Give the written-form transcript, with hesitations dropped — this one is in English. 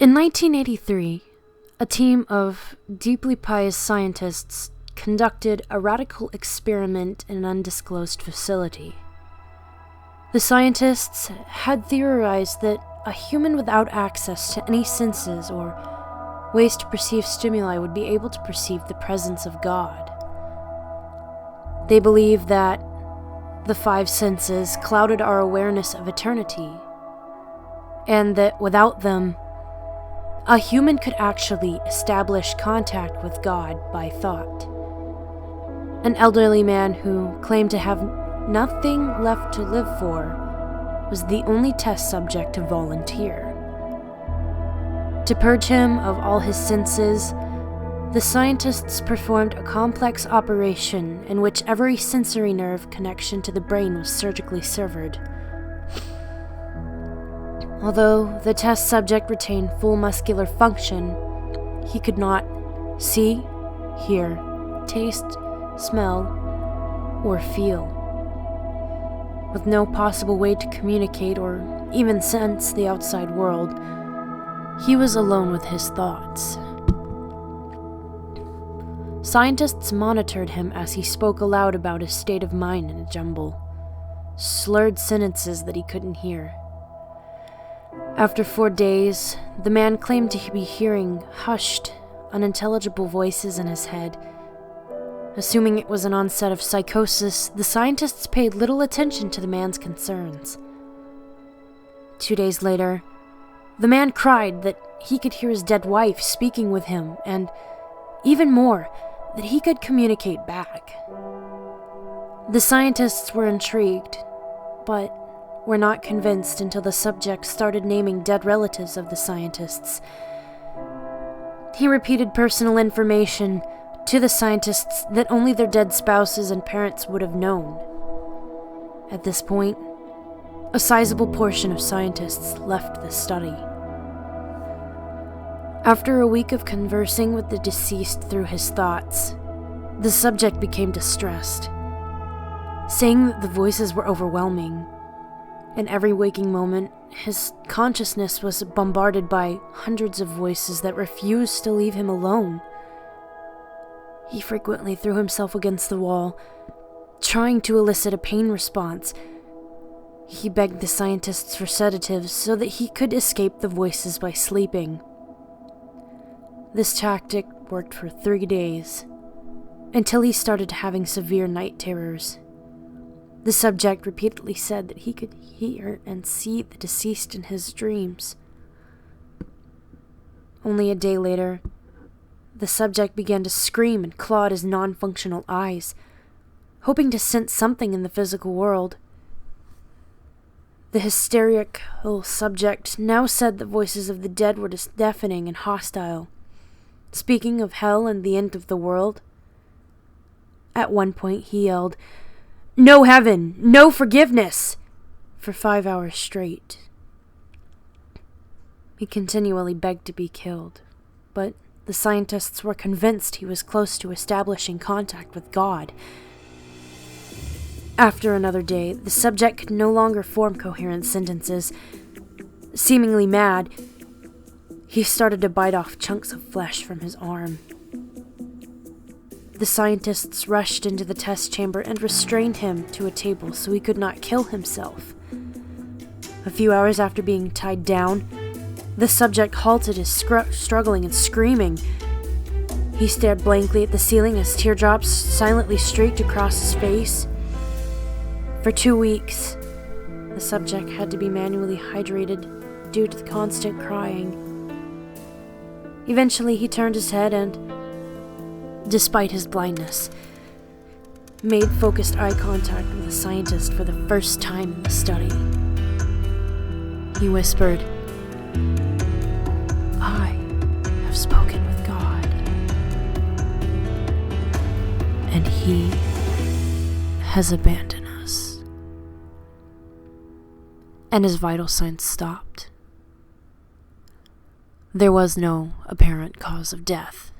In 1983, a team of deeply pious scientists conducted a radical experiment in an undisclosed facility. The scientists had theorized that a human without access to any senses or ways to perceive stimuli would be able to perceive the presence of God. They believed that the five senses clouded our awareness of eternity, and that without them, a human could actually establish contact with God by thought. An elderly man who claimed to have nothing left to live for was the only test subject to volunteer. To purge him of all his senses, the scientists performed a complex operation in which every sensory nerve connection to the brain was surgically severed. Although the test subject retained full muscular function, he could not see, hear, taste, smell, or feel. With no possible way to communicate or even sense the outside world, he was alone with his thoughts. Scientists monitored him as he spoke aloud about his state of mind in a jumble, slurred sentences that he couldn't hear. After 4 days, the man claimed to be hearing hushed, unintelligible voices in his head. Assuming it was an onset of psychosis, the scientists paid little attention to the man's concerns. 2 days later, the man cried that he could hear his dead wife speaking with him, and, even more, that he could communicate back. The scientists were intrigued, but were not convinced until the subject started naming dead relatives of the scientists. He repeated personal information to the scientists that only their dead spouses and parents would have known. At this point, a sizable portion of scientists left the study. After a week of conversing with the deceased through his thoughts, the subject became distressed, saying that the voices were overwhelming. In every waking moment, his consciousness was bombarded by hundreds of voices that refused to leave him alone. He frequently threw himself against the wall, trying to elicit a pain response. He begged the scientists for sedatives so that he could escape the voices by sleeping. This tactic worked for 3 days, until he started having severe night terrors. The subject repeatedly said that he could hear and see the deceased in his dreams. Only a day later, the subject began to scream and claw at his non-functional eyes, hoping to sense something in the physical world. The hysterical subject now said the voices of the dead were deafening and hostile, speaking of hell and the end of the world. At one point he yelled, "No heaven! No forgiveness!" for 5 hours straight. He continually begged to be killed, but the scientists were convinced he was close to establishing contact with God. After another day, the subject could no longer form coherent sentences. Seemingly mad, he started to bite off chunks of flesh from his arm. The scientists rushed into the test chamber and restrained him to a table so he could not kill himself. A few hours after being tied down, the subject halted his struggling and screaming. He stared blankly at the ceiling as teardrops silently streaked across his face. For 2 weeks, the subject had to be manually hydrated due to the constant crying. Eventually, he turned his head and, despite his blindness, made focused eye contact with the scientist for the first time in the study. He whispered, "I have spoken with God, and He has abandoned us." And his vital signs stopped. There was no apparent cause of death.